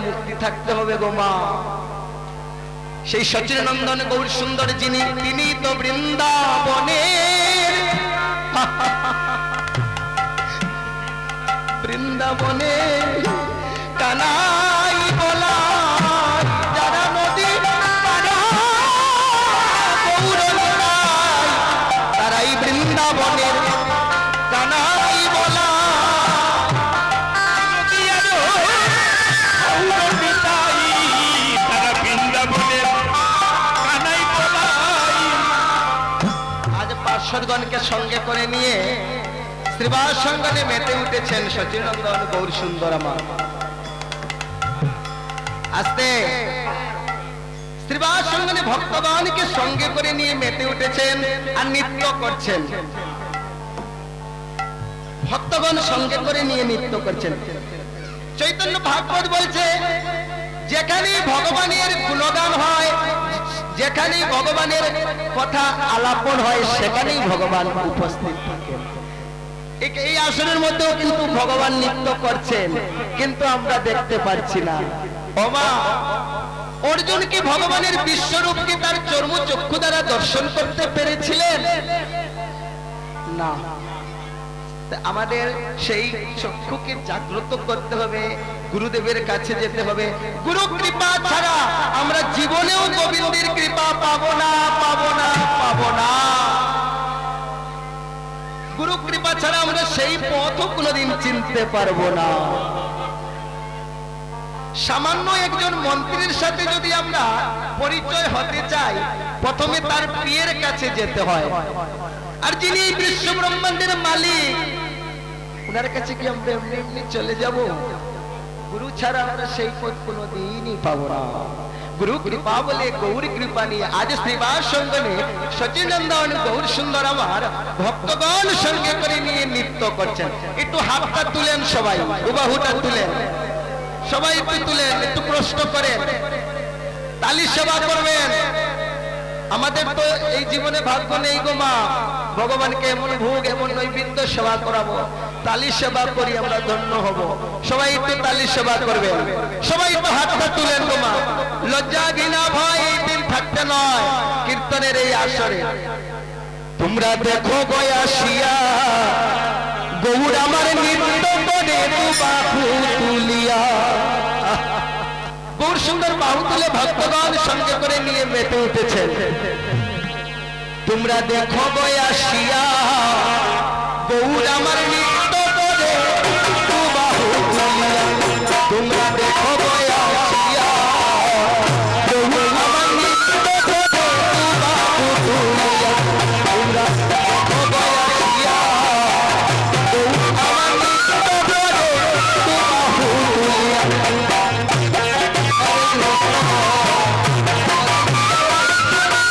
মুক্তি থাকতে হবে গো মা। সেই সচিনন্দন গৌর সুন্দর যিনি, তিনি তো বৃন্দাবনের বৃন্দাবনে কানাই বলা যারা নদী তারাই বৃন্দাবনের কানাই বলা। আজ পার্শ্বদগণকে সঙ্গে করে নিয়ে শ্রীবাস সঙ্গনে মেতে উঠেছেন সচিনন্দন গৌর সুন্দর আমার। আস্তে শ্রীবাস সঙ্গনে ভক্তগণকে সঙ্গে করে নিয়ে মেতে উঠেছেন আর নৃত্য করছেন। ভক্তগণ সঙ্গে করে নিয়ে নৃত্য করছেন। চৈতন্য ভাগবত বলছে যেখানে ভগবানের গুণগান হয়, যেখানে ভগবানের কথা আলাপন হয়, সেখানেই ভগবান উপস্থিত থাকেন। এই আসনের মধ্যেও কিন্তু ভগবান নৃত্য করছেন, কিন্তু আমরা দেখতে পাচ্ছি না। ওমা, অর্জুন কি ভগবানের বিশ্বরূপকে তার চর্ম চক্ষু দ্বারা দর্শন করতে পেরেছিলেন? না। আমাদের সেই চক্ষুকে জাগ্রত করতে হবে, গুরুদেবের কাছে যেতে হবে। গুরু কৃপা ছাড়া আমরা জীবনেও গোবিন্দের কৃপা পাবো না, পাবো না, পাবো না। গুরু কৃপা ছাড়া আমরা সেই পথও কোনোদিন চিনতে পারবো না। সামান্য একজন মন্ত্রীর সাথে যদি আমরা পরিচয় হতে চাই, প্রথমে তার প্রিয়ের কাছে যেতে হয়। আর যিনি বিশ্ব ব্রহ্মাণ্ডের মালিক, ওনার কাছে কি আমরা এমনি এমনি চলে যাব? গুরু ছাড়া আমরা সেই পথ কোনোদিনই পাবো না। গুরু কৃপা বলে গৌর কৃপা নিয়ে আজ শ্রীবাস সঙ্গনে সচিনন্দন গৌর সুন্দর আমার ভক্তগণ সঙ্গে করে নিয়ে নৃত্য করছেন। একটু হাতটা তুলেন সবাই, উবাহুটা তুলেন সবাই, একটু তুলেন, একটু প্রশ্ন করেন, তালি সেবা করবেন। আমাদের তো এই জীবনে ভাগ্য নেই গো মা, ভগবানকে এমন ভোগ এমন নৈবেদ্য সেবা করাবো। তালি সেবা করি আমরা ধন্য হব। সবাই একটু তালি সেবা করবেন, সবাই একটু হাতটা তুলেন গো মা। লজ্জা ঘৃণা ভয় এই দিন থাকতে নয় কীর্তনের এই আসরে। তোমরা দেখো গয়াসিয়া গৌর আমার নৃত্য করে বাহু তুলিয়া। গৌর সুন্দর বাহু তুলে ভক্তগণ সঙ্গে করে নিয়ে মেতে উঠেছেন। তোমরা দেখো গয়াসিয়া গৌর আমার নৃত্য করে বাহু তুলিয়া। তোমরা দেখো গয়াসিয়া গৌর আমার নৃত্য করে বাহু তুলিয়া। তোমরা দেখো গয়াসিয়া গৌর আমার নৃত্য করে বাহু তুলিয়া।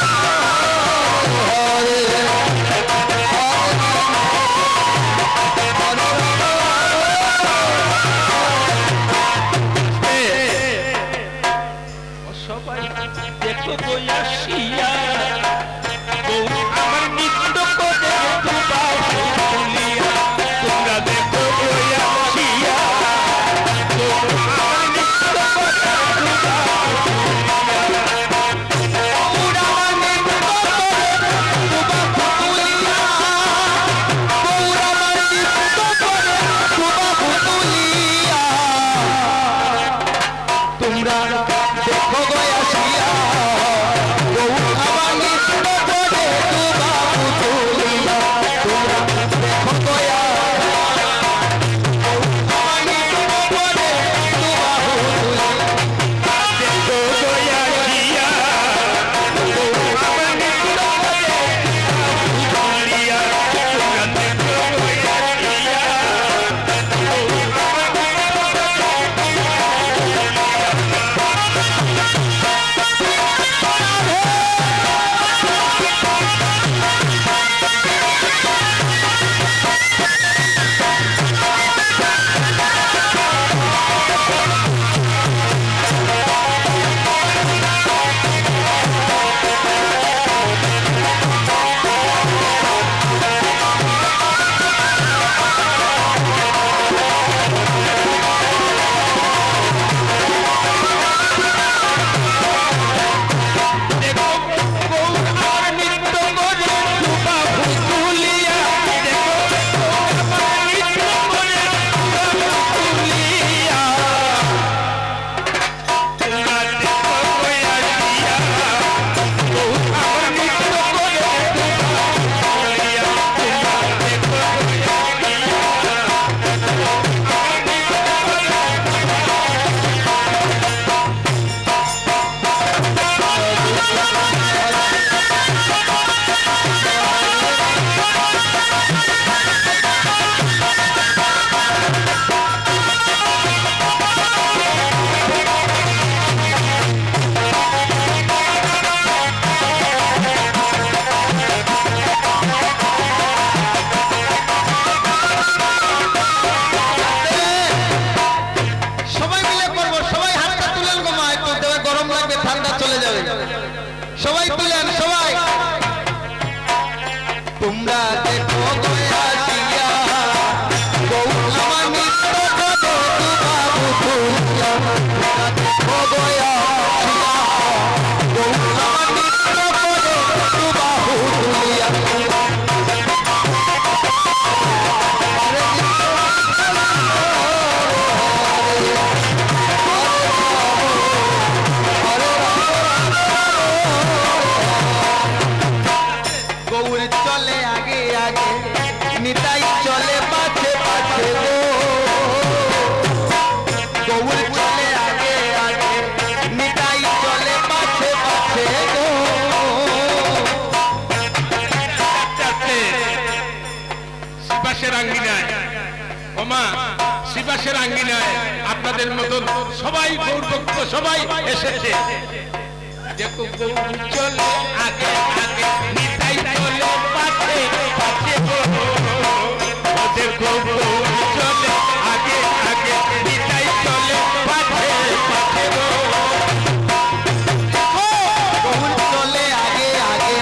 দেখো গয়া গৌর আমার নৃত্য করে দুবাহু তুলিয়া গৌর চলে আগে আগে নিতাই চলে পাছে পাছে গো গৌর চলে আগে আগে নিতাই চলে পাছে পাছে গো শিবাসের আঙ্গিনায় ওমা শিবাসের আঙ্গিনায় আপনাদের মতন সবাই গৌরভক্ত সবাই এসেছে দেখো গৌর চলে আগে আগে নিতাই চলে পাছে পাছে গো দেখো গৌর চলে আগে আগে নিতাই চলে পাছে পাছে গো গৌর চলে আগে আগে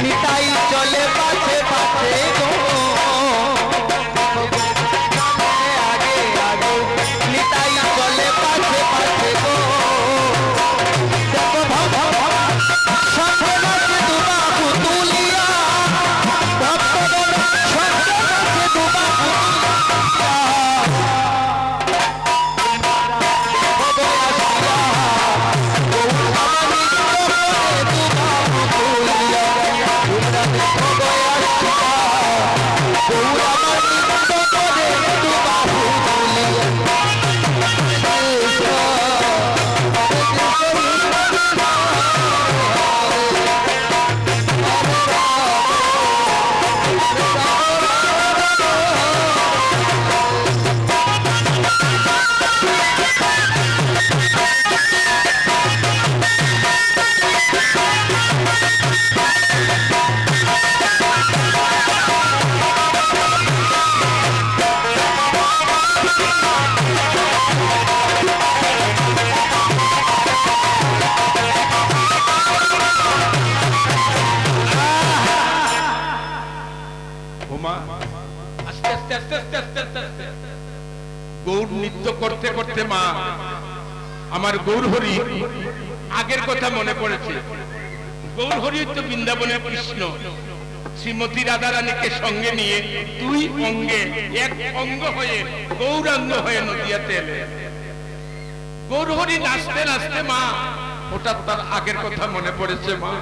নিতাই চলে পাছে পাছে গো চলে আগে আগে নিতাই চলে পাছে পাছে গো দেখো ভব সঙ্গে নাচে দুবাহু তুলিয়া ভক্তগণ সঙ্গে নাচে দুবাহু আস্তে আস্তে আস্তে আস্তে আস্তে আস্তে আস্তে গৌর নৃত্য করতে করতে মা আমার গৌর হরি আগের কথা মনে পড়েছে গৌর হরি তো বৃন্দাবনের কৃষ্ণ শ্রীমতী রাধা রানীকে সঙ্গে নিয়ে দুই অঙ্গে এক অঙ্গ হয়ে গৌরাঙ্গ হয়ে নদিয়াতে এলেন গৌর হরি নাচতে নাচতে মা হঠাৎ তার আগের কথা মনে পড়েছে মা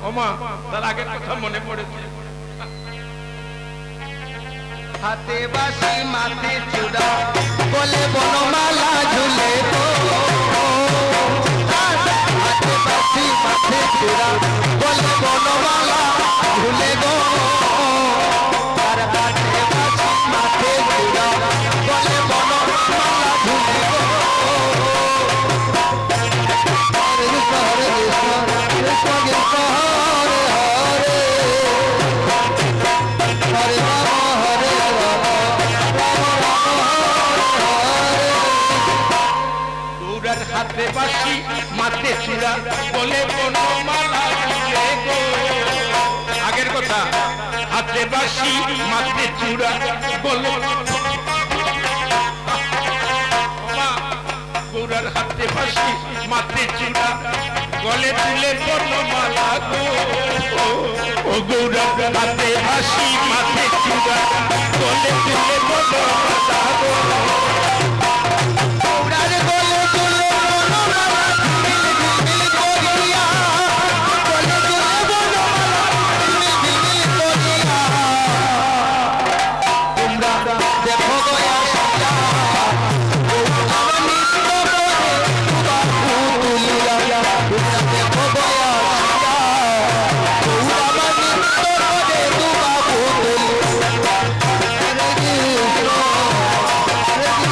ও মা তার আগের কথা মনে পড়েছে হাতে বাঁশি মাথে চূড়া গলে বনমালা ঝুলে গো হাতে বাঁশি মাথে চূড়া গলে বনমালা ঝুলে গো আর হাতে বাঁশি মাথে চূড়া গলে বনমালা ঝুলে গো হরে কৃষ্ণ হরে কৃষ্ণ কৃষ্ণ কৃষ্ণ হরে হরে হরে রাম হরে রাম রাম রাম হরে গৌরার হাতে বাঁশি মাথে চূড়া গলে বনমালা ঝুলে গো আগের কথা হাতে বাঁশি মাথে চূড়া গলে গৌরার হাতে বাঁশি মাথে চূড়া গলে তুলে বনমালা গো ও গৌরার হাতে বাঁশি মাথে চূড়া গলে তুলে বনমালা গো গৌরার গলে চলে বনমালা ঝিলমিল ঝিলমিল করিয়া গলে চলে বনমালা ঝিলমিল ঝিলমিল করিয়া তোমরা দেখো গয়া সাজা আমার নৃত্য করে দুবাহু তুলিয়া তোমরা দেখো গয়া সাজা আমার নৃত্য করে দুবাহু তুলিয়া হরে কৃষ্ণ হরে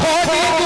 হরি